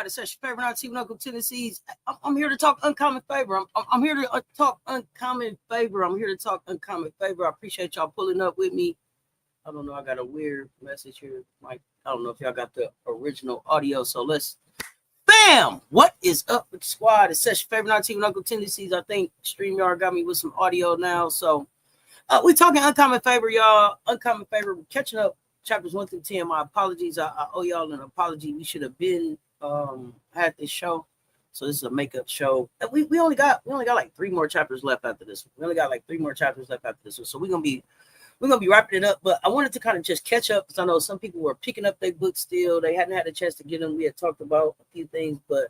It's such your favorite auntie Uncle Tennessee's. I'm here to talk uncommon favor. I'm here to talk uncommon favor. I'm here to talk uncommon favor. I appreciate y'all pulling up with me. I don't know. I got a weird message here. Like, I don't know if y'all got the original audio. So let's. Bam! What is up with the squad? It's such your favorite auntie Uncle Tennessee's. I think StreamYard got me with some audio now. So we're talking uncommon favor, y'all. Uncommon favor. We're catching up chapters 1 through 10. My apologies. I owe y'all an apology. We should have been had this show, so this is a makeup show. We only got like 3 more chapters left after this one. We only got like 3 more chapters left after this one, so we're gonna be wrapping it up. But I wanted to kind of just catch up because I know some people were picking up their books still. They hadn't had a chance to get them. We had talked about a few things, but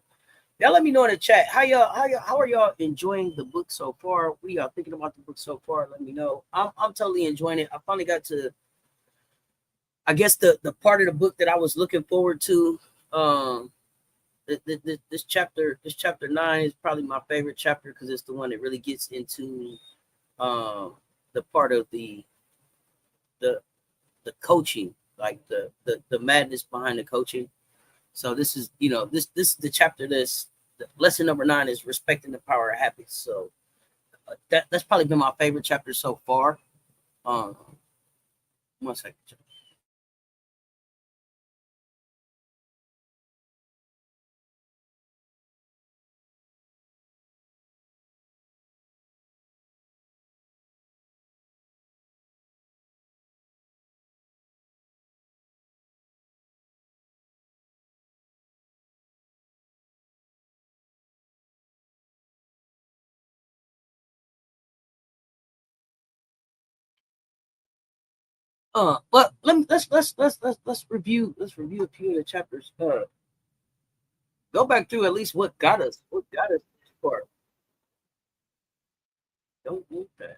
y'all let me know in the chat how are y'all enjoying the book so far? What are y'all thinking about the book so far? Let me know. I'm totally enjoying it. I finally got to, I guess, the part of the book that I was looking forward to. This chapter 9 is probably my favorite chapter because it's the one that really gets into the part of the coaching, like the madness behind the coaching. So this is, this is the chapter lesson number 9 is respecting the power of habits. So that's probably been my favorite chapter so far. 1 second. But let's review a few of the chapters. Go back through at least what got us far. Don't move that.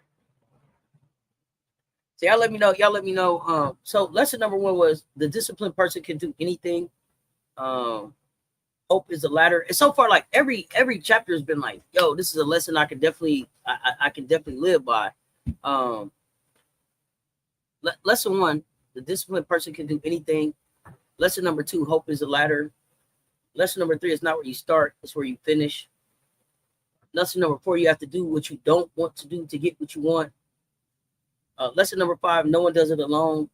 So y'all let me know. So lesson number 1 was the disciplined person can do anything. Hope is the ladder. And so far, like every chapter has been like, yo, this is a lesson I can definitely live by. Lesson 1, the disciplined person can do anything. Lesson number 2, hope is a ladder. Lesson number 3 is not where you start, it's where you finish. Lesson number 4, you have to do what you don't want to do to get what you want. Lesson number 5, no one does it alone.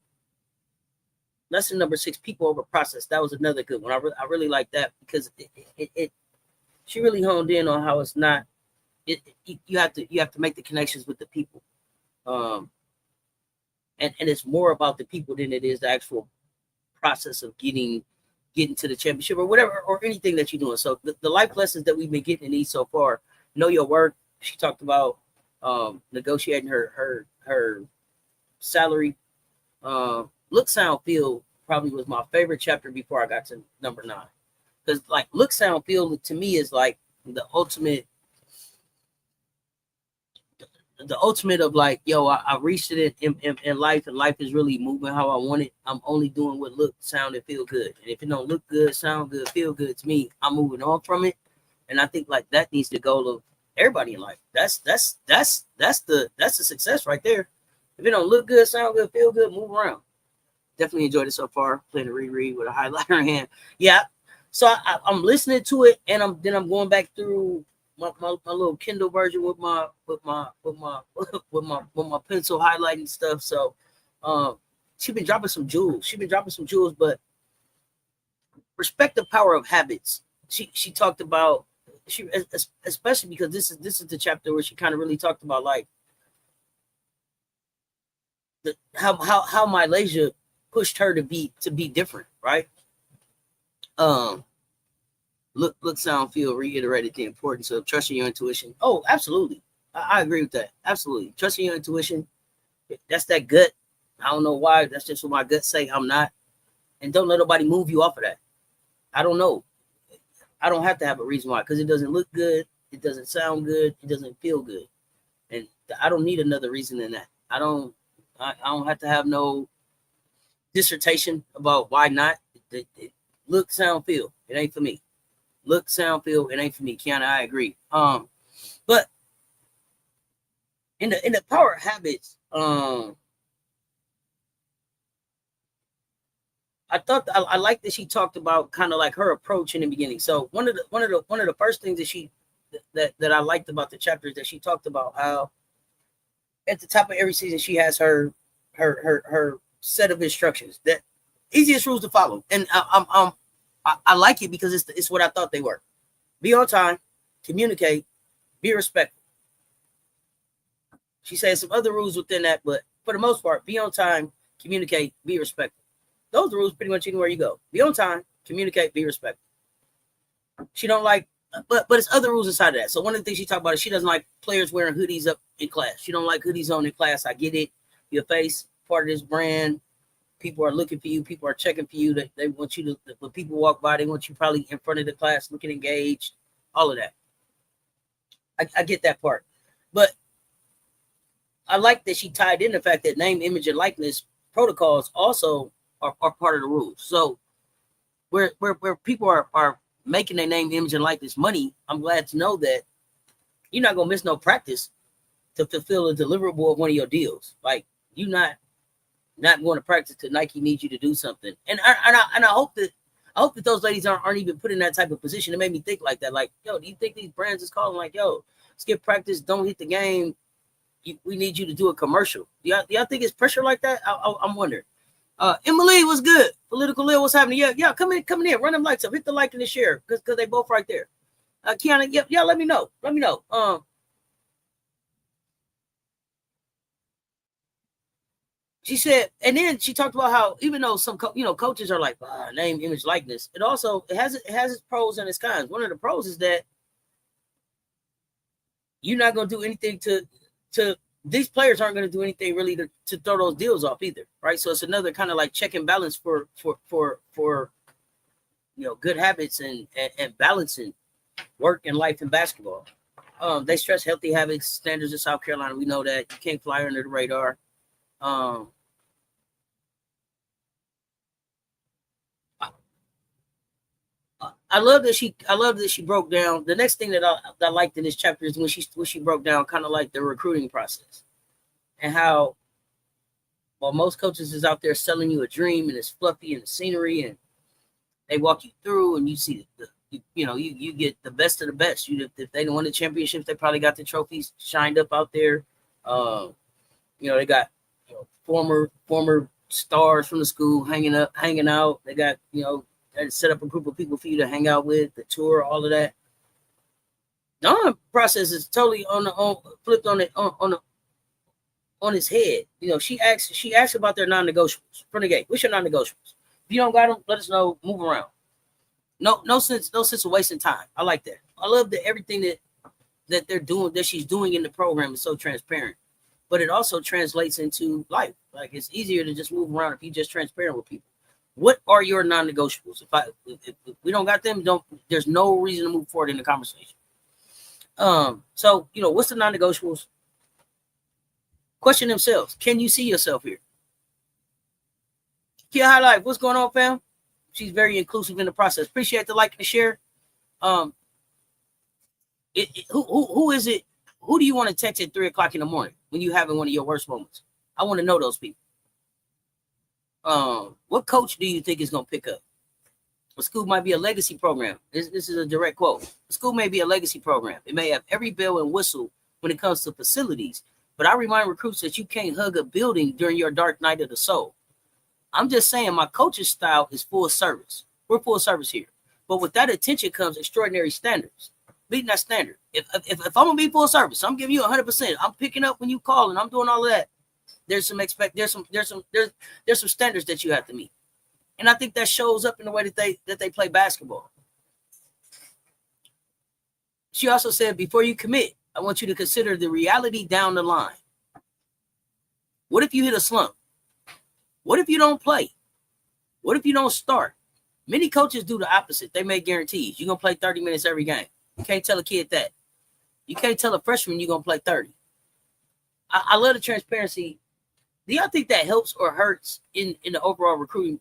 Lesson number 6, people over process. That was another good one. I really like that because she really honed in on how it's not. You have to make the connections with the people. And it's more about the people than it is the actual process of getting to the championship or whatever, or anything that you're doing. So the life lessons that we've been getting in these so far, know your worth. She talked about negotiating her salary. Look, sound, feel probably was my favorite chapter before I got to number 9. Because like look, sound, feel to me is like the ultimate of like, yo, I reached it in life, and life is really moving how I want it. I'm only doing what look, sound, and feel good. And if it don't look good, sound good, feel good to me, I'm moving on from it. And I think like that needs the goal of everybody in life. That's the success right there. If it don't look good, sound good, feel good, move around. Definitely enjoyed it so far. Playing a reread with a highlighter in hand. Yeah. So I'm listening to it, and I'm going back through my little Kindle version with my with my pencil highlighting stuff. So she's been dropping some jewels. But respect the power of habits. She talked about especially because this is the chapter where she kind of really talked about like how Malaysia pushed her to be different, right? Look, sound, feel reiterated the importance of trusting your intuition. Oh, absolutely. I agree with that. Absolutely. Trusting your intuition. That's that gut. I don't know why. That's just what my gut say. I'm not. And don't let nobody move you off of that. I don't know. I don't have to have a reason why, because it doesn't look good. It doesn't sound good. It doesn't feel good. And I don't need another reason than that. I don't have to have no dissertation about why not. It look, sound, feel. It ain't for me. Look, sound, feel. It ain't for me. Kiana, I agree. But in the power of habits, I thought I liked that she talked about kind of like her approach in the beginning. So one of the first things that I liked about the chapter is that she talked about how at the top of every season she has her set of instructions, that easiest rules to follow, and I like it because it's what I thought they were. Be on time, communicate, be respectful. She said some other rules within that, but for the most part, be on time, communicate, be respectful. Those are rules pretty much anywhere you go. Be on time, communicate, be respectful. She don't like, but it's other rules inside of that. So one of the things she talked about is she doesn't like players wearing hoodies up in class. She don't like hoodies on in class. I get it. Your face, part of this brand. People are looking for you. People are checking for you. They want you to, when people walk by, they want you probably in front of the class looking engaged. All of that. I get that part. But I like that she tied in the fact that name, image, and likeness protocols also are part of the rules. So where people are making their name, image, and likeness money, I'm glad to know that you're not going to miss no practice to fulfill a deliverable of one of your deals. Like, you're not going to practice because Nike needs you to do something. And I hope that those ladies aren't even put in that type of position. It made me think like that. Like, yo, do you think these brands is calling like, yo, skip practice, don't hit the game, we need you to do a commercial? Do y'all think it's pressure like that? I'm wondering. Emily, what's good? Political Lil, what's happening? Yeah, come in, run them lights up, hit the like and the share, because they both right there. Kiana, yeah, let me know. She said, and then she talked about how even though some coaches are like name, image, likeness, it has its pros and its cons. One of the pros is that you're not going to do anything to these players aren't going to do anything really to throw those deals off either, right? So it's another kind of like check and balance for good habits and balancing work and life in basketball. They stress healthy habits standards in South Carolina. We know that you can't fly under the radar. I love that she broke down. The next thing that I liked in this chapter is when she broke down kind of like the recruiting process and how while most coaches is out there selling you a dream and it's fluffy and the scenery and they walk you through and you see you get the best of the best. If they don't win the championships, they probably got the trophies shined up out there. They got former stars from the school hanging out. They got they set up a group of people for you to hang out with, the tour, all of that. The process is totally flipped on it on his head. She asked about their non-negotiables from the gate. What's your non-negotiables? If you don't got them, let us know. Move around. No sense of wasting time. I like that. I love that everything that they're doing, that she's doing in the program is so transparent. But it also translates into life. Like, it's easier to just move around if you're just transparent with people. What are your non-negotiables? If we don't got them, there's no reason to move forward in the conversation. So what's the non-negotiables? Question themselves. Can you see yourself here? Kia High Life, what's going on, fam? She's very inclusive in the process. Appreciate the like and the share. Who is it? Who do you want to text at 3:00 in the morning when you having one of your worst moments? I want to know those people. What coach do you think is going to pick up? A school might be a legacy program. This is a direct quote. A school may be a legacy program. It may have every bell and whistle when it comes to facilities, but I remind recruits that you can't hug a building during your dark night of the soul. I'm just saying my coaching style is full service. We're full service here. But with that attention comes extraordinary standards. Meeting that standard. If I'm going to be full service, I'm giving you 100%. I'm picking up when you call and I'm doing all of that. There's some standards that you have to meet. And I think that shows up in the way that they play basketball. She also said, before you commit, I want you to consider the reality down the line. What if you hit a slump? What if you don't play? What if you don't start? Many coaches do the opposite. They make guarantees. You're going to play 30 minutes every game. You can't tell a kid that. You can't tell a freshman you're going to play 30. I love the transparency. Do y'all think that helps or hurts in the overall recruiting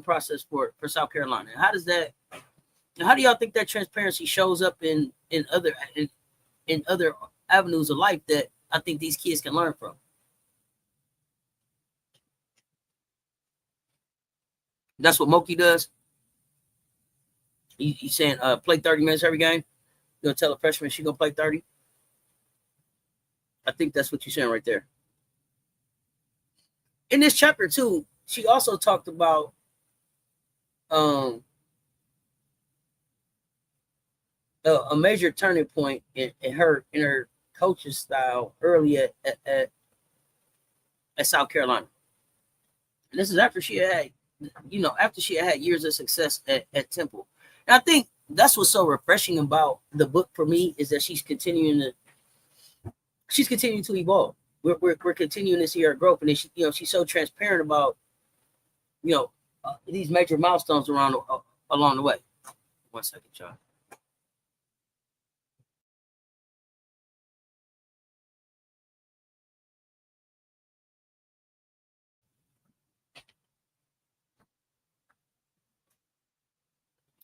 process for South Carolina? How do y'all think that transparency shows up in other avenues of life that I think these kids can learn from? That's what Moki does. He's saying play 30 minutes every game. You're gonna tell a freshman she's gonna play 30. I think that's what you're saying right there. In this chapter too, she also talked about a major turning point in her coaching style early at South Carolina. And this is after she had years of success at Temple. And I think that's what's so refreshing about the book for me is that she's continuing to evolve. We're continuing to see her growth, and she's so transparent about these major milestones along the way. 1 second, John.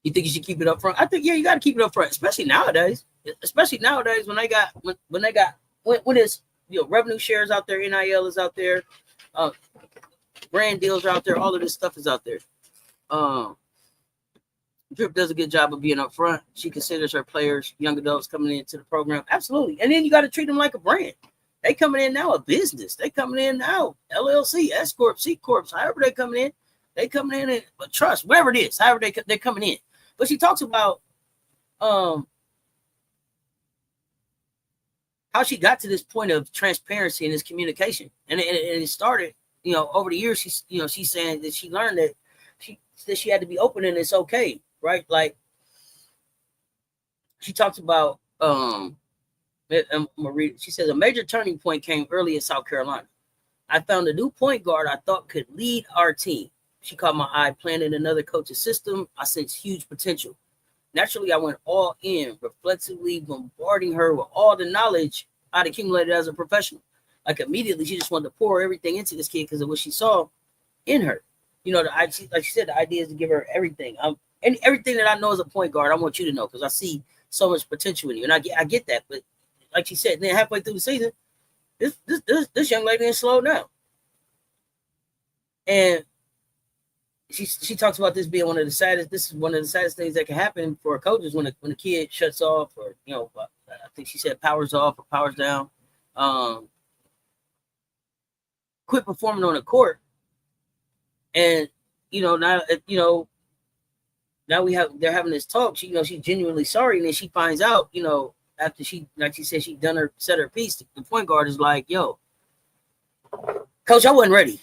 You think you should keep it up front? I think you got to keep it up front, especially nowadays. Especially nowadays when it's revenue shares out there, NIL is out there, brand deals are out there, all of this stuff is out there. Drip does a good job of being up front. She considers her players, young adults coming into the program, absolutely. And then you got to treat them like a brand. They coming in now a business. They coming in now LLC, S corp, C corp, however they coming in. They coming in and trust, whatever it is, however they're coming in. But she talks about how she got to this point of transparency and this communication, and it started, over the years. She's saying that she learned that she had to be open and it's okay, right? Like she talks about she says a major turning point came early in South Carolina. I found a new point guard I thought could lead our team. She caught my eye playing in another coach's system. I sensed huge potential. Naturally, I went all in, reflexively bombarding her with all the knowledge I'd accumulated as a professional. Like immediately, she just wanted to pour everything into this kid because of what she saw in her. Like she said, the idea is to give her everything. And everything that I know as a point guard, I want you to know because I see so much potential in you. And I get that. But like she said, then halfway through the season, this young lady didn't slow down. And she talks about this being one of the saddest things that can happen for coaches when a kid shuts off, or I think she said powers off or powers down, quit performing on the court. And now they're having this talk. She's genuinely sorry, and then she finds out, after she, like she said, said her piece. The point guard is like, "Yo, coach, I wasn't ready.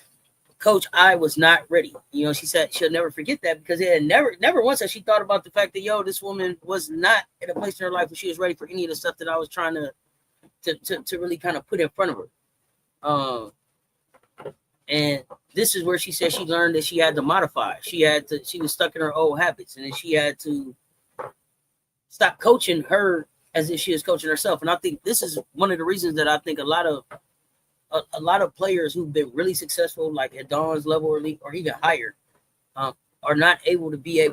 Coach, I was not ready." She said she'll never forget that because it had never once has she thought about the fact that this woman was not at a place in her life where she was ready for any of the stuff that I was trying to really kind of put in front of her. And this is where she said she learned that she had to modify. She was stuck in her old habits, and then she had to stop coaching her as if she was coaching herself. And I think this is one of the reasons that I think a lot of players who've been really successful, like at Dawn's level or even higher, are not able to be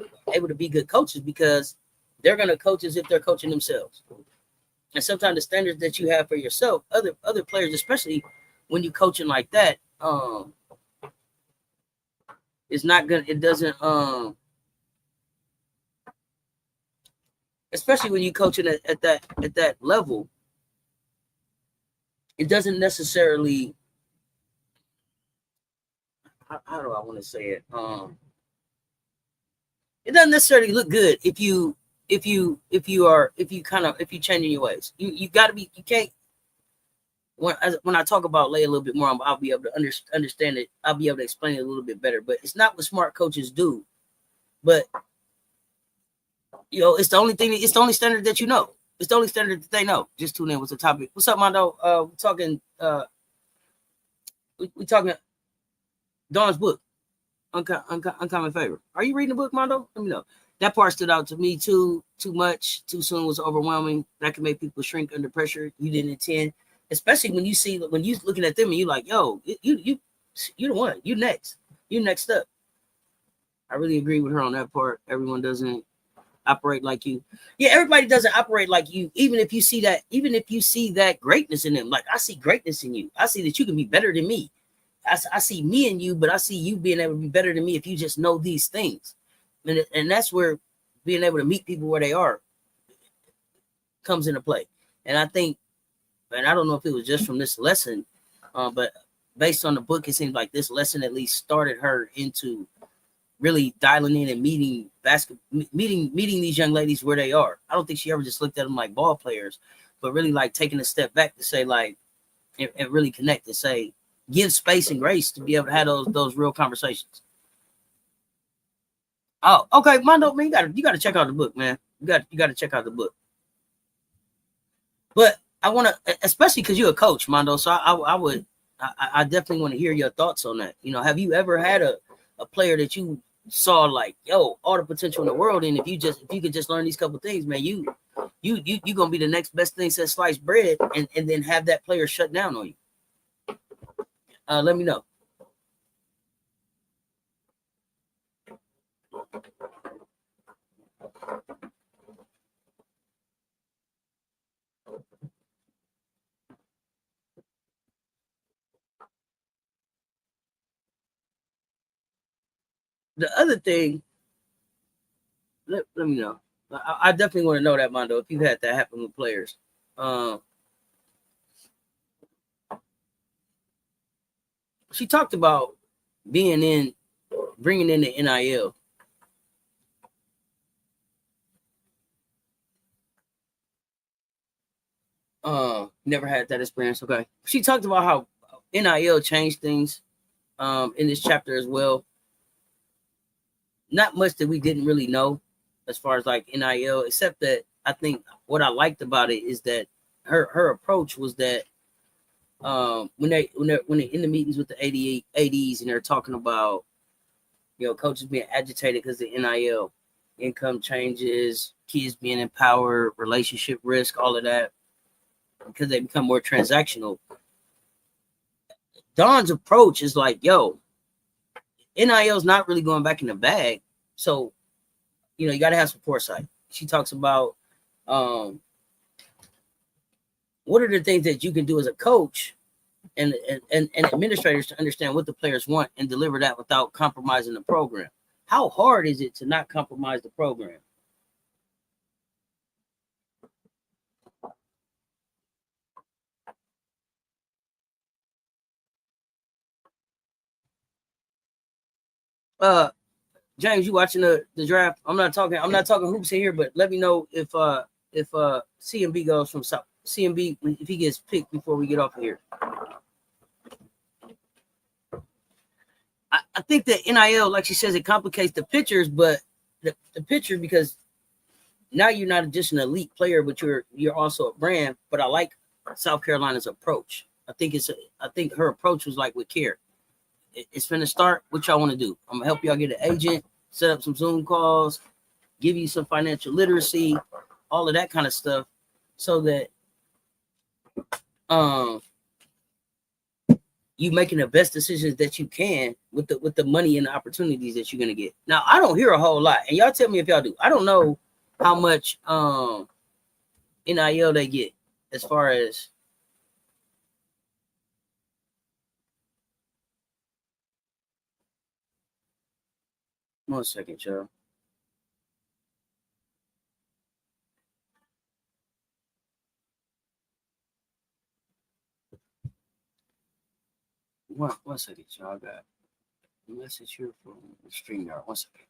good coaches because they're going to coach as if they're coaching themselves. And sometimes the standards that you have for yourself, other players, especially when you're coaching like that, it's not gonna. It doesn't. Especially when you coaching at that level, it doesn't necessarily. How do I want to say it? It doesn't necessarily look good if you changing your ways. You got to be. You can't. When I talk about lay a little bit more, I'll be able to understand it. I'll be able to explain it a little bit better. But it's not what smart coaches do. But it's the only thing. It's the only standard that you know. It's the only standard that they know. Just tune in with the topic. What's up, Mondo? We're talking. We talking. Dawn's book, Uncommon Favor. Are you reading the book, Mondo? Let me know. That part stood out to me too much. Too soon was overwhelming. That can make people shrink under pressure. You didn't intend. Especially when you looking at them and you like, yo, you the one. You next up. I really agree with her on that part. Everyone doesn't operate like you. Yeah, everybody doesn't operate like you. Even if you see that greatness in them, like I see greatness in you. I see that you can be better than me. I see me in you, but I see you being able to be better than me if you just know these things. And that's where being able to meet people where they are comes into play. And I think, and I don't know if it was just from this lesson, but based on the book, it seems like this lesson at least started her into really dialing in and meeting these young ladies where they are. I don't think she ever just looked at them like ball players, but really like taking a step back to say like, and really connect and say, give space and grace to be able to have those real conversations. Oh, okay, Mondo, man, you gotta check out the book, man. You got to check out the book. But I want to, especially because you're a coach, Mondo. So I definitely want to hear your thoughts on that. Have you ever had a player that you saw like, yo, all the potential in the world, and if you could just learn these couple things, man, you gonna be the next best thing since sliced bread, and then have that player shut down on you. Let me know. The other thing, let me know. I definitely want to know that, Mondo, if you've had that happen with players. She talked about bringing in the NIL. Never had that experience. Okay. She talked about how NIL changed things in this chapter as well. Not much that we didn't really know as far as like NIL, except that I think what I liked about it is that her approach was that when they're in the meetings with the ADs and they're talking about coaches being agitated because the NIL income changes, kids being empowered, relationship risk, all of that, because they become more transactional. Dawn's approach is like, yo, NIL is not really going back in the bag, so you got to have some foresight. She talks about what are the things that you can do as a coach and administrators to understand what the players want and deliver that without compromising the program. How hard is it to not compromise the program? James, you watching the draft? I'm not talking hoops in here, but let me know if CMB goes from South CMB if he gets picked before we get off of here. I think that NIL, like she says, it complicates the pictures, but the picture, because now you're not just an elite player, but you're also a brand. But I like South Carolina's approach. I think her approach was like with care. It's finna start. What y'all want to do? I'm gonna help y'all get an agent, set up some Zoom calls, give you some financial literacy, all of that kind of stuff, so that you making the best decisions that you can with the money and the opportunities that you're gonna get. Now, I don't hear a whole lot, and y'all tell me if y'all do. I don't know how much NIL they get as far as 1 second, y'all. One second, y'all. I got a message here from StreamYard. 1 second.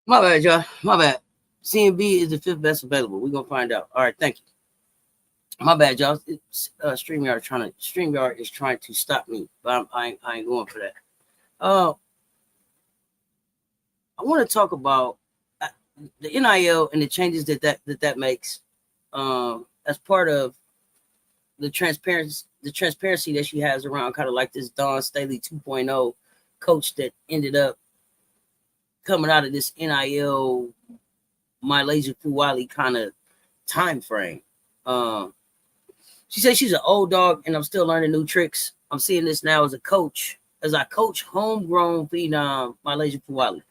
My bad, y'all. My bad. CMB is the 5th best available. We're gonna find out. All right, thank you. My bad, y'all. StreamYard is trying to stop me, but I ain't going for that. I want to talk about the NIL and the changes that makes as part of the transparency that she has around kind of like this Don Staley 2.0 coach that ended up coming out of this NIL Malaysia Fuwali kind of time frame. She says she's an old dog and I'm still learning new tricks. I'm seeing this now as a coach, as I coach homegrown phenom Malaysia Fuwali.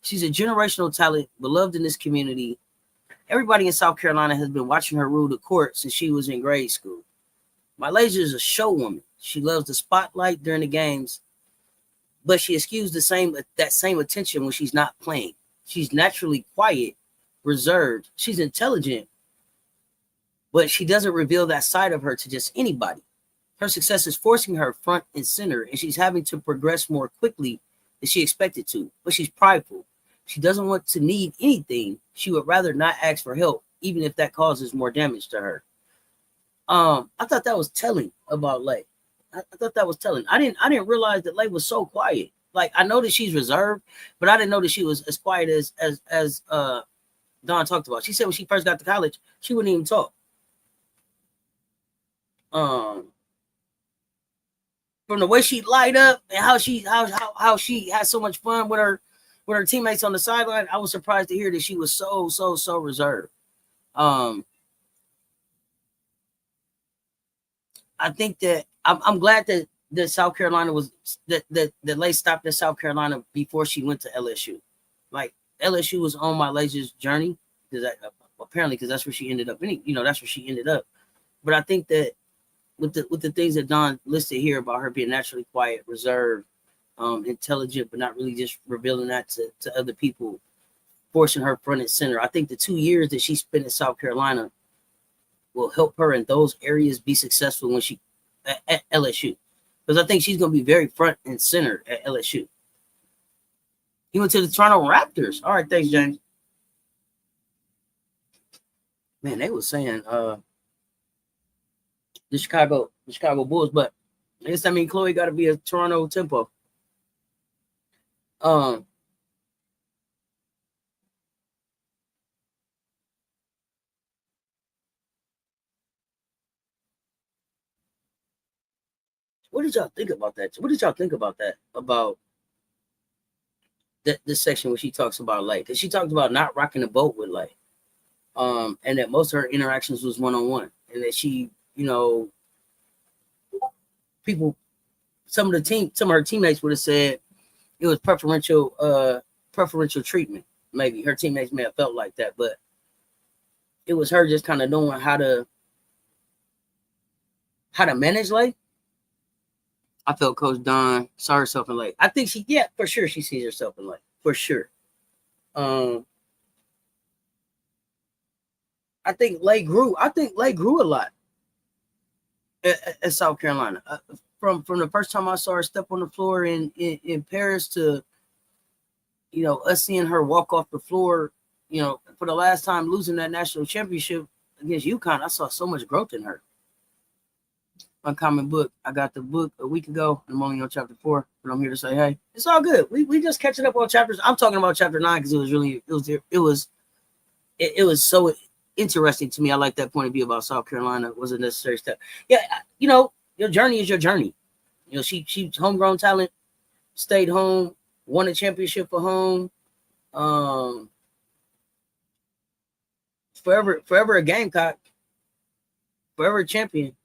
She's a generational talent, beloved in this community. Everybody in South Carolina has been watching her rule the court since she was in grade school. Malaysia is a show woman. She loves the spotlight during the games, but she eschews that same attention when she's not playing. She's naturally quiet, reserved. She's intelligent, but she doesn't reveal that side of her to just anybody. Her success is forcing her front and center, and she's having to progress more quickly than she expected to. But she's prideful. She doesn't want to need anything. She would rather not ask for help, even if that causes more damage to her. I thought that was telling about Lay. I thought that was telling. I didn't realize that Lay was so quiet. Like, I know that she's reserved, but I didn't know that she was as quiet as Dawn talked about. She said when she first got to college, she wouldn't even talk. From the way she light up and how she had so much fun with her teammates on the sideline, I was surprised to hear that she was so reserved. I think that I'm glad that South Carolina was that Lay stopped at South Carolina before she went to LSU. Like, LSU was on Malaysia's journey because that's where she ended up. That's where she ended up. But I think that with the things that Don listed here about her being naturally quiet, reserved, intelligent, but not really just revealing that to other people, forcing her front and center. I think the 2 years that she spent in South Carolina will help her in those areas be successful when she at LSU. Because I think she's going to be very front and center at LSU. He went to the Toronto Raptors. All right, thanks, James. Man, they were saying the Chicago Bulls, but I guess that means Chloe got to be a Toronto tempo. What did y'all think about that? What did y'all think about that? About this section where she talks about Lay? Because she talked about not rocking the boat with Lay. And that most of her interactions was one-on-one. And that she, you know, people, some of her teammates would have said it was preferential treatment. Maybe her teammates may have felt like that, but it was her just kind of knowing how to manage Lay. I felt Coach Don saw herself in Lay. I think for sure she sees herself in Lay. For sure. I think Lay grew. a lot at South Carolina. From the first time I saw her step on the floor in Paris to, you know, us seeing her walk off the floor, you know, for the last time losing that national championship against UConn, I saw so much growth in her. Uncommon book. I got the book a week ago. I'm only on chapter 4, but I'm here to say, hey, it's all good. We just catching up on chapters. I'm talking about chapter 9 because it was so interesting to me. I like that point of view about South Carolina. It was a necessary step. Yeah, you know, your journey is your journey. You know, she's homegrown talent, stayed home, won a championship for home. Forever a Gamecock, forever a champion.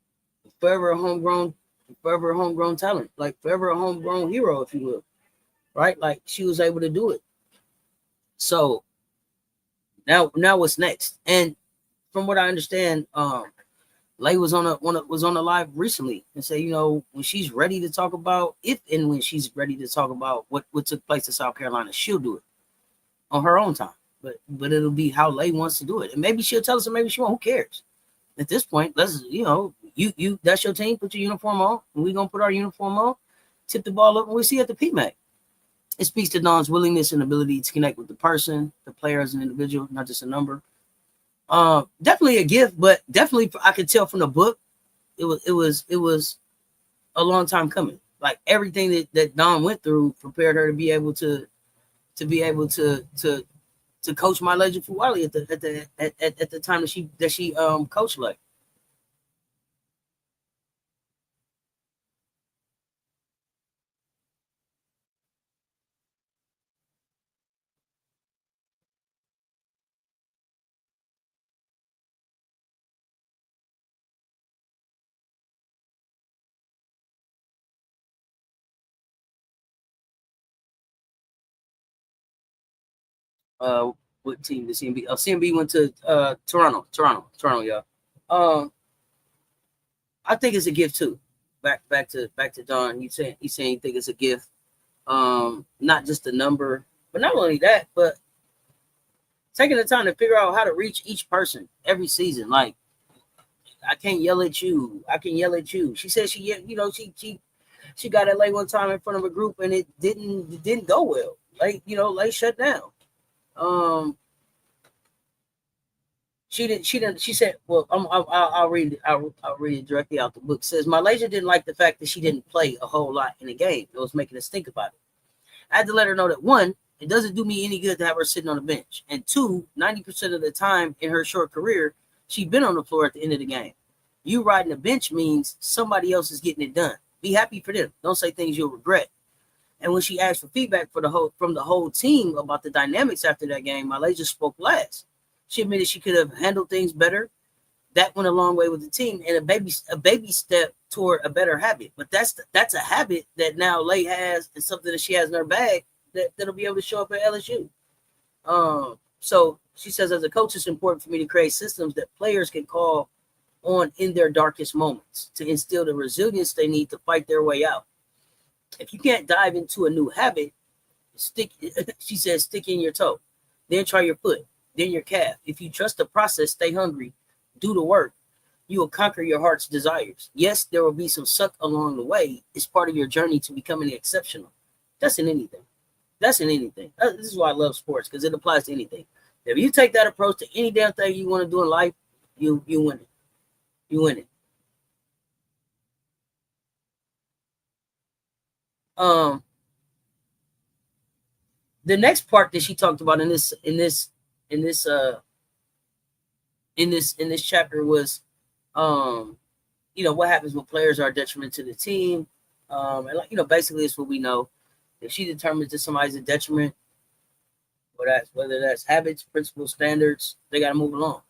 Forever a homegrown talent, like forever a homegrown hero, if you will, right? Like she was able to do it. So now what's next? And from what I understand, Lay was on a live recently and say, you know, when she's ready to talk about when she's ready to talk about what took place in South Carolina, she'll do it on her own time. But it'll be how Lay wants to do it, and maybe she'll tell us, or maybe she won't. Who cares? At this point, let's, you know, you that's your team. Put your uniform on, and we're gonna put our uniform on, tip the ball up, and we'll see at the PMAC. It speaks to Dawn's willingness and ability to connect with the person, the player as an individual, not just a number. Definitely a gift, but definitely I could tell from the book, it was a long time coming. Like everything that Dawn went through prepared her to be able to coach my legend for Wiley at the time that she coached Lay. What team did CMB? CMB went to Toronto, y'all. I think it's a gift too. Back to Don. He's saying he think it's a gift. Not just a number, but not only that, but taking the time to figure out how to reach each person every season. Like, I can't yell at you. I can yell at you. She said she got at Lay one time in front of a group and it didn't go well. Like, you know, Lay shut down. She said, well, I'll read it directly out the book. It says, my Malaysia didn't like the fact that she didn't play a whole lot in the game. It was making us think about it. I had to let her know that 1, it doesn't do me any good to have her sitting on the bench. And 2, 90% of the time in her short career, she's been on the floor at the end of the game. You riding the bench means somebody else is getting it done. Be happy for them. Don't say things you'll regret. And when she asked for feedback from the whole team about the dynamics after that game, Malaysia spoke last. She admitted she could have handled things better. That went a long way with the team, and a baby step toward a better habit. But that's a habit that now Lay has, and something that she has in her bag that'll be able to show up at LSU. So she says, as a coach, it's important for me to create systems that players can call on in their darkest moments to instill the resilience they need to fight their way out. If you can't dive into a new habit, stick in your toe. then try your foot, then your calf. If you trust the process, stay hungry, do the work, you will conquer your heart's desires. Yes, there will be some suck along the way. It's part of your journey to becoming exceptional. That's in anything. That's in anything. This is why I love sports, because it applies to anything. If you take that approach to any damn thing you want to do in life, you win it. You win it. The next part that she talked about in this chapter was, what happens when players are a detriment to the team. And basically it's what we know. If she determines that somebody's a detriment, whether that's habits, principles, standards, they got to move along.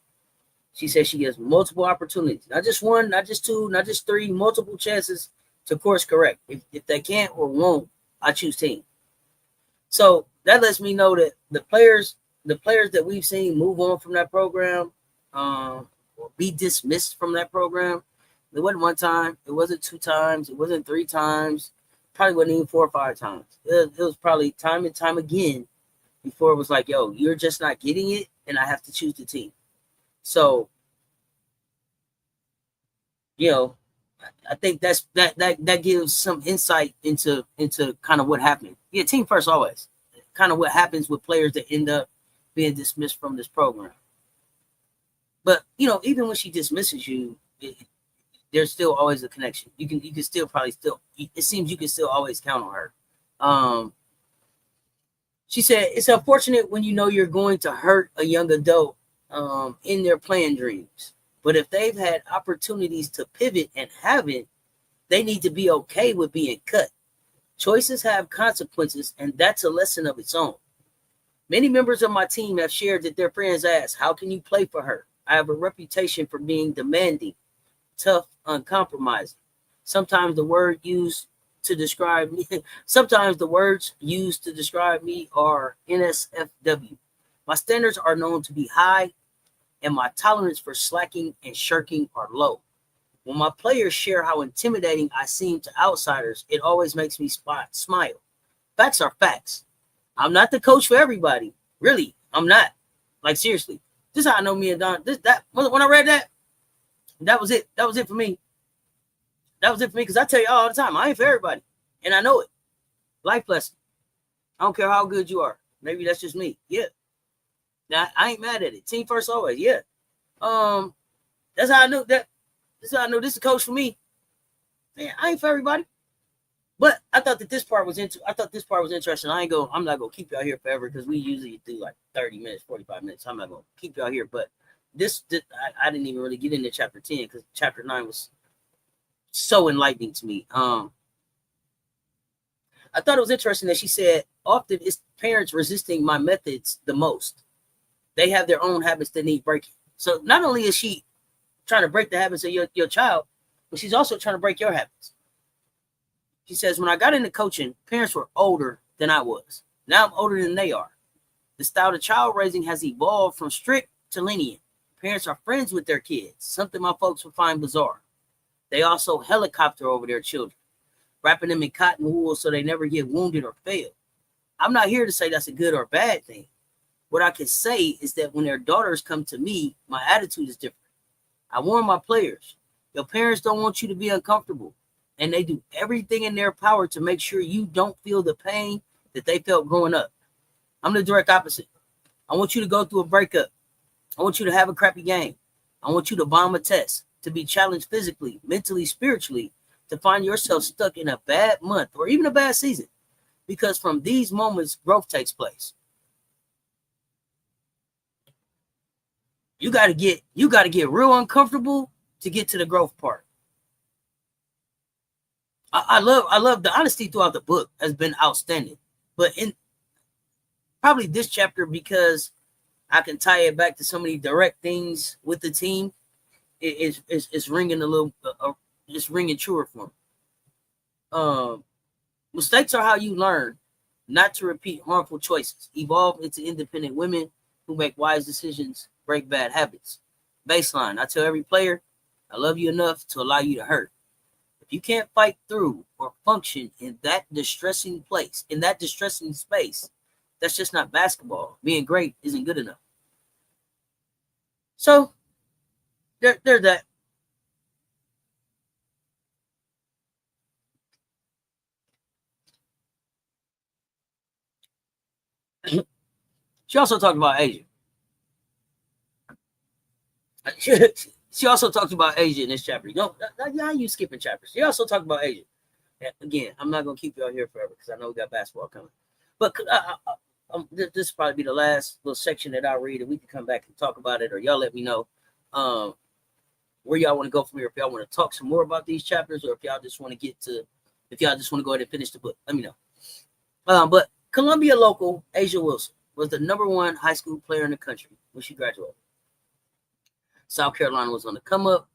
She says she has multiple opportunities, not just one, not just two, not just three, multiple chances to course correct. If they can't or won't, I choose team. So that lets me know that the players that we've seen move on from that program, or be dismissed from that program, it wasn't one time, it wasn't two times, it wasn't three times, probably wasn't even 4 or 5 times. It was probably time and time again before it was like, yo, you're just not getting it, and I have to choose the team. So, I think that gives some insight into kind of what happened. Yeah, team first always. Kind of what happens with players that end up being dismissed from this program. But even when she dismisses you, there's still always a connection. You can still it seems you can still always count on her. She said it's unfortunate when you're going to hurt a young adult in their playing dreams. But if they've had opportunities to pivot and haven't, they need to be okay with being cut. Choices have consequences, and that's a lesson of its own. Many members of my team have shared that their friends ask, how can you play for her? I have a reputation for being demanding, tough, uncompromising. Sometimes the words used to describe me are NSFW. My standards are known to be high, and my tolerance for slacking and shirking are low. When my players share how intimidating I seem to outsiders, it always makes me smile. Facts are facts. I'm not the coach for everybody. Really, I'm not. Like, seriously. This is how I know me and Don. When I read that, that was it. That was it for me. That was it for me, because I tell you all the time, I ain't for everybody. And I know it. Life lesson. I don't care how good you are. Maybe that's just me. Yeah. Now, I ain't mad at it. Team first always. Yeah. That's how I knew that. This is how I know this is a coach for me. Man, I ain't for everybody. But I thought that this part was interesting. I'm not gonna keep y'all here forever, because we usually do like 30 minutes, 45 minutes. I'm not gonna keep y'all here. But I didn't even really get into chapter 10, because chapter 9 was so enlightening to me. I thought it was interesting that she said often it's parents resisting my methods the most. They have their own habits that need breaking. So not only is she trying to break the habits of your child, but she's also trying to break your habits. She says, when I got into coaching, parents were older than I was. Now I'm older than they are. The style of child raising has evolved from strict to lenient. Parents are friends with their kids, something my folks would find bizarre. They also helicopter over their children, wrapping them in cotton wool so they never get wounded or fail. I'm not here to say that's a good or bad thing. What I can say is that when their daughters come to me, my attitude is different. I warn my players, your parents don't want you to be uncomfortable, and they do everything in their power to make sure you don't feel the pain that they felt growing up. I'm the direct opposite. I want you to go through a breakup. I want you to have a crappy game. I want you to bomb a test, to be challenged physically, mentally, spiritually, to find yourself stuck in a bad month or even a bad season. Because from these moments, growth takes place. You got to get real uncomfortable to get to the growth part. I love the honesty throughout the book has been outstanding. But in probably this chapter, because I can tie it back to so many direct things with the team, it's ringing a little, it's ringing truer for me. Mistakes are how you learn not to repeat harmful choices. Evolve into independent women who make wise decisions, break bad habits. Baseline. I tell every player, I love you enough to allow you to hurt. If you can't fight through or function in that distressing space, That's just not basketball. Being great isn't good enough. So there's that. She also talked about Asia. She also talked about Asia in this chapter. How you skipping chapters? She also talked about Asia. Again, I'm not gonna keep y'all here forever because I know we got basketball coming. But this will probably be the last little section that I'll read, and we can come back and talk about it, or y'all let me know where y'all want to go from here. If y'all want to talk some more about these chapters, or if y'all just want to go ahead and finish the book, let me know. But Columbia local Asia Wilson was the #1 high school player in the country when she graduated. South Carolina was on the come up,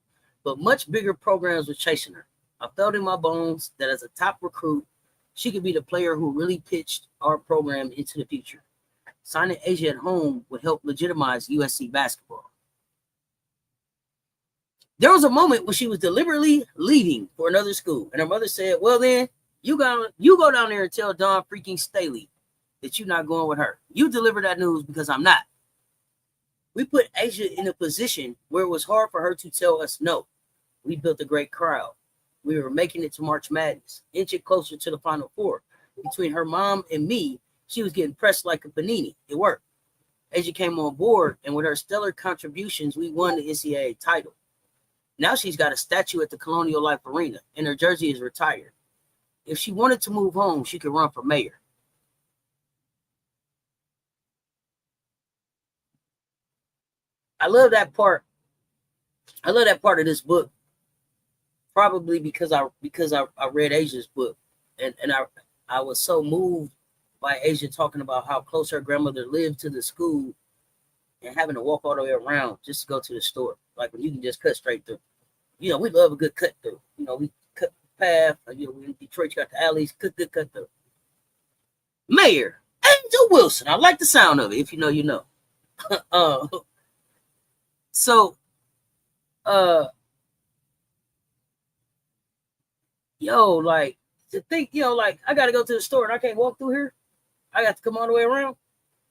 but much bigger programs were chasing her. I felt in my bones that as a top recruit, she could be the player who really pitched our program into the future. Signing Asia at home would help legitimize USC basketball. There was a moment when she was deliberately leaving for another school, and her mother said, well then, you go down there and tell Don freaking Staley that you're not going with her. You deliver that news because I'm not. We put Asia in a position where it was hard for her to tell us no. We built a great crowd. We were making it to March Madness, inching closer to the Final Four. Between her mom and me, she was getting pressed like a panini. It worked. Asia came on board, and with her stellar contributions, we won the NCAA title. Now she's got a statue at the Colonial Life Arena, and her jersey is retired. If she wanted to move home, she could run for mayor. I love that part. I love that part of this book, probably because I read Asia's book, and I was so moved by Asia talking about how close her grandmother lived to the school and having to walk all the way around just to go to the store. Like when you can just cut straight through. We love a good cut through. We cut the path. In Detroit, you got the alleys, good cut through. Mayor Angel Wilson. I like the sound of it. If you know, you know. So, like to think, like I got to go to the store and I can't walk through here. I got to come all the way around.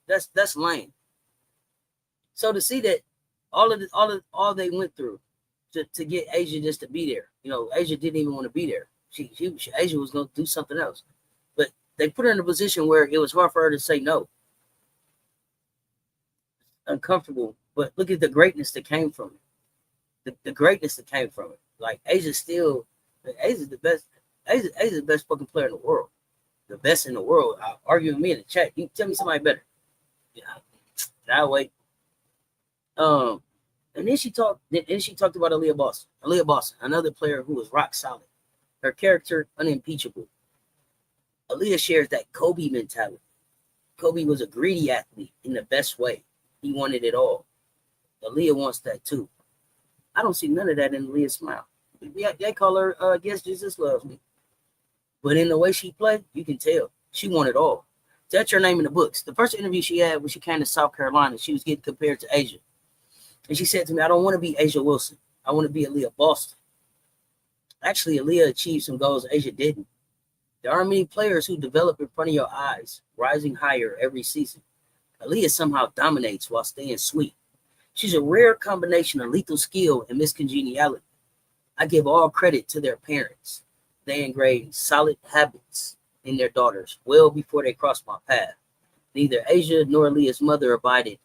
That's lame. So to see that all they went through to get Asia just to be there, Asia didn't even want to be there. Asia was going to do something else, but they put her in a position where it was hard for her to say no. Uncomfortable, but look at the greatness that came from it. The greatness that came from it. Like Asia's the best. Asia's the best fucking player in the world. The best in the world. Argue with me in the chat. You tell me somebody better. Yeah, that way. And then she talked about Aliyah Boston. Aliyah Boston, another player who was rock solid. Her character unimpeachable. Aliyah shares that Kobe mentality. Kobe was a greedy athlete in the best way. He wanted it all. Aliyah wants that too. I don't see none of that in Aliyah's smile. They call her, Guess Jesus Loves Me. But in the way she played, you can tell. She wanted all. That's her name in the books. The first interview she had when she came to South Carolina, she was getting compared to Asia. And she said to me, I don't want to be Asia Wilson. I want to be Aliyah Boston. Actually, Aliyah achieved some goals Asia didn't. There aren't many players who develop in front of your eyes, rising higher every season. Aliyah somehow dominates while staying sweet. She's a rare combination of lethal skill and miscongeniality. I give all credit to their parents. They engraved solid habits in their daughters well before they crossed my path. Neither Asia nor Aliyah's mother abided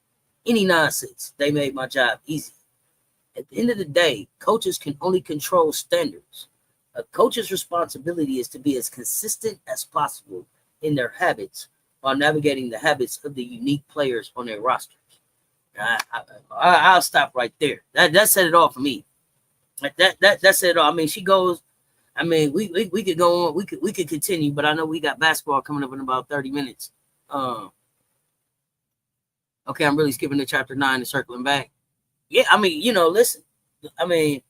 any nonsense. They made my job easy. At the end of the day, coaches can only control standards. A coach's responsibility is to be as consistent as possible in their habits while navigating the habits of the unique players on their rosters. I'll stop right there. That said it all for me. That said it all. I mean, she goes. I mean, we could go on. We could continue, but I know we got basketball coming up in about 30 minutes. Okay, I'm really skipping to chapter 9 and circling back. Yeah, I mean, listen. I mean,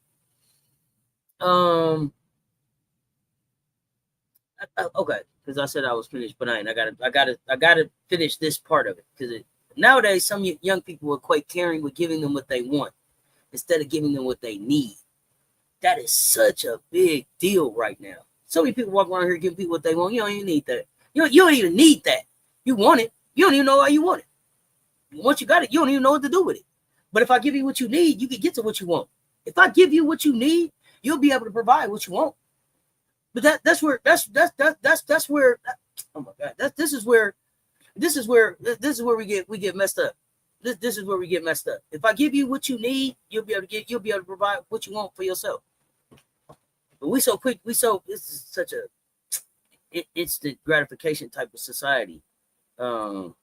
okay, because I said I was finished, but I ain't. I gotta finish this part of it because nowadays some young people equate caring with giving them what they want instead of giving them what they need. That is such a big deal right now. So many people walk around here giving people what they want. You don't even need that. You don't even need that. You want it, You don't even know why you want it. Once you got it, you don't even know what to do with it. But if I give you what you need, you can get to what you want. If I give you what you need, you'll be able to provide what you want. But that's where oh my God, this is where we get messed up. This is where we get messed up. If I give you what you need, you'll be able to provide what you want for yourself. But this is such a instant gratification type of society. Because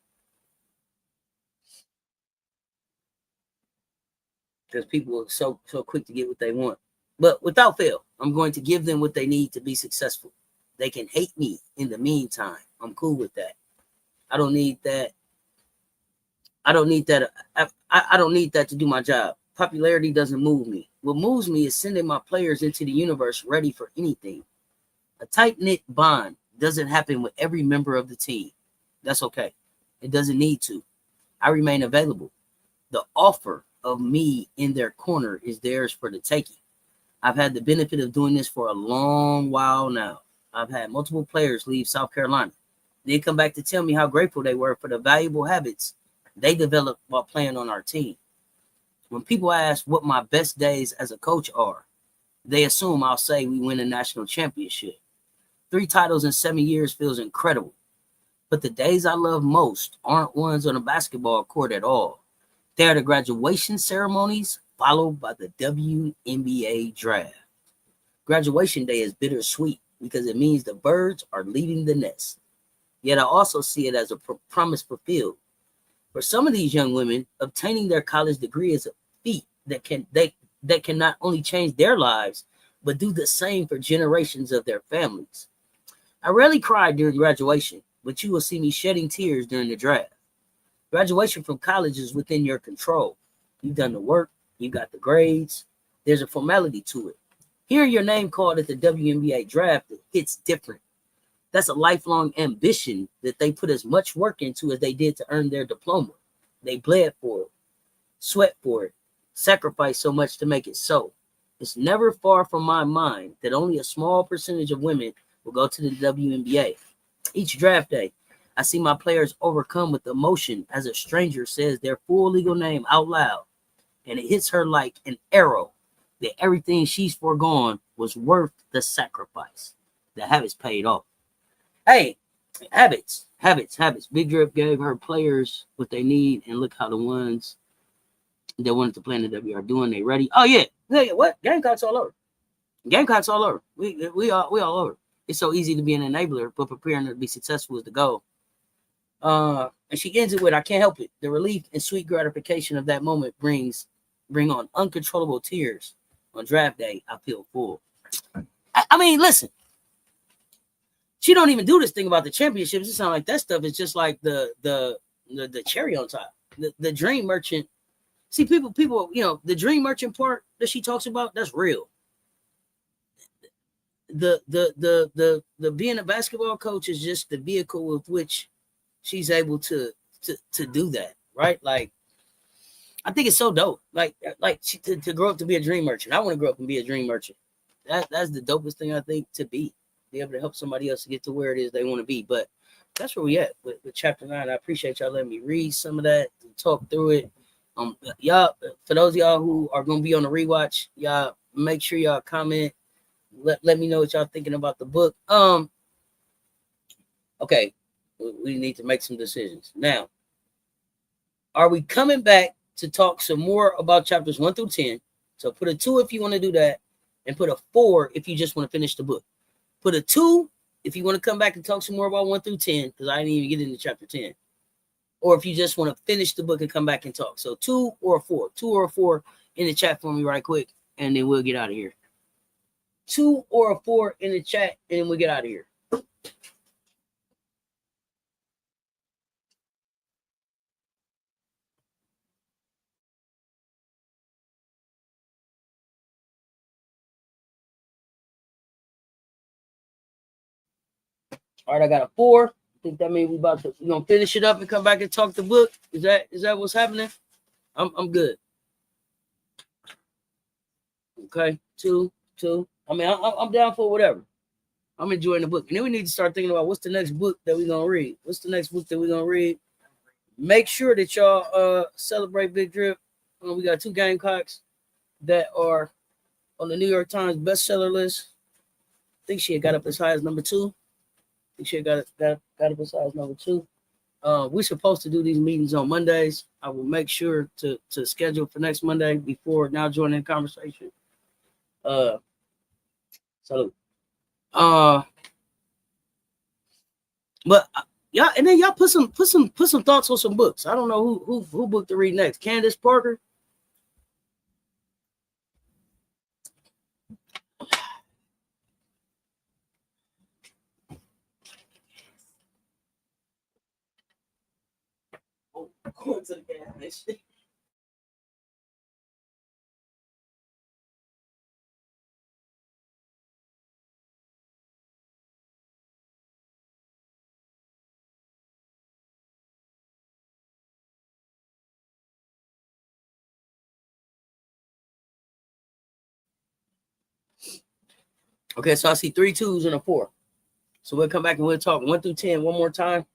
people are so quick to get what they want. But without fail, I'm going to give them what they need to be successful. They can hate me in the meantime. I'm cool with that. I don't need that. I don't need that to do my job. Popularity doesn't move me. What moves me is sending my players into the universe ready for anything. A tight-knit bond doesn't happen with every member of the team. That's okay. It doesn't need to. I remain available. The offer of me in their corner is theirs for the taking. I've had the benefit of doing this for a long while now. I've had multiple players leave South Carolina. They come back to tell me how grateful they were for the valuable habits they developed while playing on our team. When people ask what my best days as a coach are, they assume I'll say we win a national championship. 3 titles in 7 years feels incredible. But the days I love most aren't ones on a basketball court at all. They are the graduation ceremonies followed by the WNBA draft. Graduation day is bittersweet because it means the birds are leaving the nest. Yet I also see it as a promise fulfilled. For some of these young women, obtaining their college degree is a feat that can not only change their lives, but do the same for generations of their families. I rarely cry during graduation, but you will see me shedding tears during the draft. Graduation from college is within your control. You've done the work. You got the grades. There's a formality to it. Hearing your name called at the WNBA draft, it hits different. That's a lifelong ambition that they put as much work into as they did to earn their diploma. They bled for it, sweat for it, sacrificed so much to make it so. It's never far from my mind that only a small percentage of women will go to the WNBA. Each draft day, I see my players overcome with emotion as a stranger says their full legal name out loud, and it hits her like an arrow that everything she's foregone was worth the sacrifice. The habits paid off. Hey, habits. Big Drip gave her players what they need, and look how the ones that wanted to play in the W are doing. They ready? Oh yeah. What? Gamecock's all over. We all over. It's so easy to be an enabler, but preparing to be successful is the goal. And she ends it with, I can't help it. The relief and sweet gratification of that moment bring on uncontrollable tears. On draft day, I feel full. I mean, listen. She don't even do this thing about the championships. It sounds like that stuff is just like the cherry on top. The dream merchant. See, people, the dream merchant part that she talks about, that's real. The being a basketball coach is just the vehicle with which she's able to do that, right? Like, I think it's so dope. Like to grow up to be a dream merchant. I want to grow up and be a dream merchant. That's the dopest thing I think to be able to help somebody else to get to where it is they want to be. But that's where we at with chapter 9. I appreciate y'all letting me read some of that and talk through it. Y'all, for those of y'all who are gonna be on the rewatch, y'all make sure y'all comment. Let me know what y'all thinking about the book. Okay, we need to make some decisions now. Are we coming back to talk some more about chapters 1 through 10? So put a 2 if you want to do that, and put a 4 if you just want to finish the book. Put a 2 if you want to come back and talk some more about 1 through 10, because I didn't even get into chapter 10. Or if you just want to finish the book and come back and talk. So 2 or a 4. 2 or a 4 in the chat for me right quick, and then we'll get out of here. 2 or a 4 in the chat, and then we'll get out of here. All right, I got a 4. I think that means we're gonna finish it up and come back and talk the book. Is that what's happening? I'm good. Okay, 2. I mean, I'm down for whatever. I'm enjoying the book, and then we need to start thinking about what's the next book that we're gonna read. What's the next book that we're gonna read? Make sure that y'all celebrate Big Drip. We got 2 Gamecocks that are on the New York Times bestseller list. I think she had got up as high as number 2. I think she had got up as high as number 2. We're supposed to do these meetings on Mondays. I will make sure to schedule for next Monday before now joining the conversation. But y'all, and then y'all put some thoughts on some books. I don't know who book to read next. Candace Parker. Going to the gas station. Okay, so I see 3 2s and a 4. So we'll come back and we'll talk 1 through 10 one more time,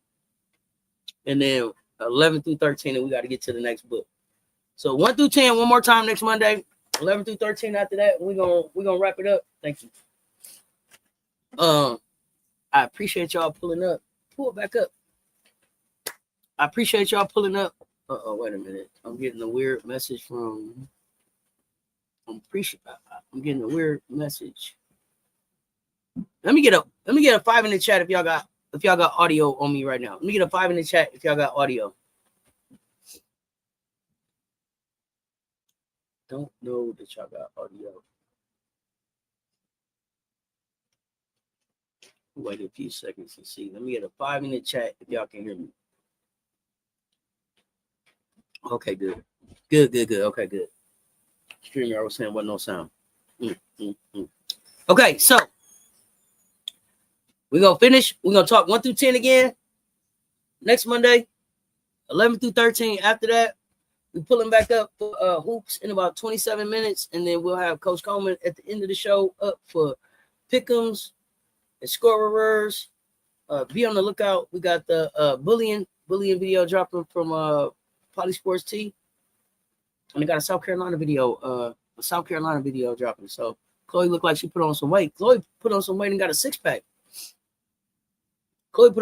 and then 11 through 13, and we got to get to the next book. So 1 through 10 one more time next Monday. 11 through 13 after that. We're gonna wrap it up. Thank you. I appreciate y'all pulling up. Pull it back up. I appreciate y'all pulling up. Wait a minute. I'm getting a weird message from. I'm getting a weird message. Let me get a 5 in the chat if y'all got audio on me right now. Let me get a 5 in the chat if y'all got audio. Don't know that y'all got audio. Wait a few seconds to see. Let me get a 5 in the chat if y'all can hear me. Okay, good. Okay, good. Streamer, I was saying wasn't no sound. Okay, so we're gonna finish. We're gonna talk 1 through 10 again next Monday. 11 through 13. After that, we're pulling back up for hoops in about 27 minutes, and then we'll have Coach Coleman at the end of the show up for pick'ems and scorers. Be on the lookout. We got the bullying video dropping from Poly Sports T, and we got a South Carolina video dropping. So Chloe looked like she put on some weight. Chloe put on some weight and got a 6-pack. I'm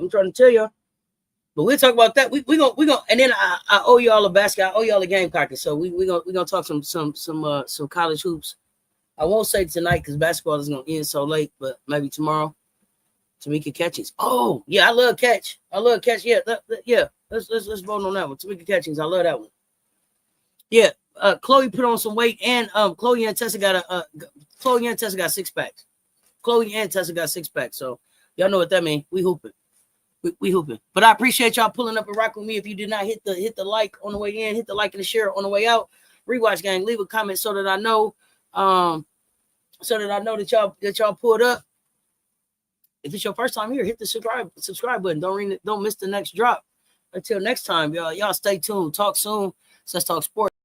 trying to tell y'all. But we'll talk about that. We gonna and then I owe y'all a basket. I owe y'all a Gamecock. So we gonna talk some college hoops. I won't say tonight because basketball is gonna end so late, but maybe tomorrow. Tamika Catchings. Oh yeah, I love catch. Yeah, yeah. Let's vote on that one. Tamika Catchings. I love that one. Yeah. Chloe put on some weight, and Chloe and Tessa got 6-packs. Chloe and Tessa got 6-packs. So y'all know what that means. We hooping. We hooping. But I appreciate y'all pulling up and rocking with me. If you did not hit the like on the way in, hit the like and the share on the way out. Rewatch gang, leave a comment so that I know that y'all pulled up. If it's your first time here, hit the subscribe button. Don't miss the next drop. Until next time, y'all stay tuned. Talk soon. Let's talk sports.